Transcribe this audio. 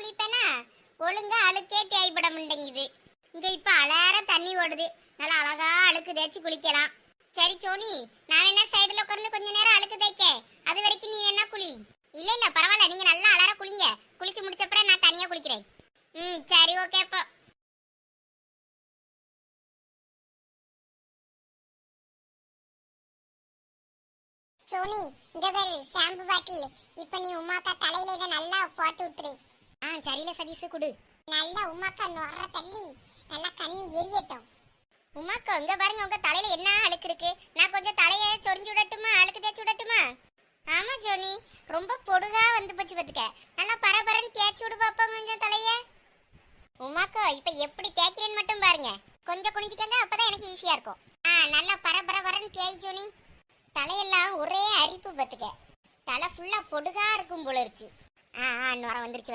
குளிப்பேனா ஒழுங்கா அழுக்கே தேய்பட மாட்டேங்குது. இங்க இப்ப அலார தண்ணி ஓடுது, நல்லா அழகா அழுக்கு தேய்ச்சி குளிக்கலாம். சரி சோனி, நான் வேணா சைடுல உட்கார்ந்து கொஞ்ச நேரம் அழுக்கு தேய்க்க, அது வரைக்கும் நீ வேணா குளி. இல்ல இல்ல பரவாயில்ல, நீங்க நல்லா அலார குளிங்க. குளிச்சு முடிச்சப்பறம் நான் தனியா குளிக்கிறேன். சரி ஓகே. அப்போ சோனி, இந்த பேரு ஷாம்பு பாட்டில். இப்ப நீ உமாக்கா தலையில இதை நல்லா போட்டு விட்டுரு. சரியில சதீஷ் குடு. நல்லா உமாக்கா நுற தள்ளி நல்லா கண்ணு எரியட்டும். உமாக்கா இங்க பாருங்க, உங்க தலையில என்ன அழுக்கு இருக்கு. நான் கொஞ்சம் தலையை சொரிஞ்சு விடட்டுமா, அழுக்கு தேய்ச்சி விடட்டுமா? ஆமா ஜோனி, ரொம்ப பொடுகா வந்து போச்சு பாத்துக்க. நல்லா பரபரன்னு தேய்ச்சி விடு பாப்பா கொஞ்சம் தலைய. உமாக்கா இப்ப எப்படி தேய்க்கிறேன்னு மட்டும் பாருங்க. கொஞ்சம் குனிஞ்சிக்கங்க, அப்பதான் எனக்கு ஈஸியா இருக்கும். நல்லா பரபரன்னு தேய் ஜோனி. தலையெல்லாம் ஒரே அரிப்பு பாத்துக்க. தலை ஃபுல்லா பொடுகா இருக்கும் போல இருக்கு. நுர வந்துருச்சு.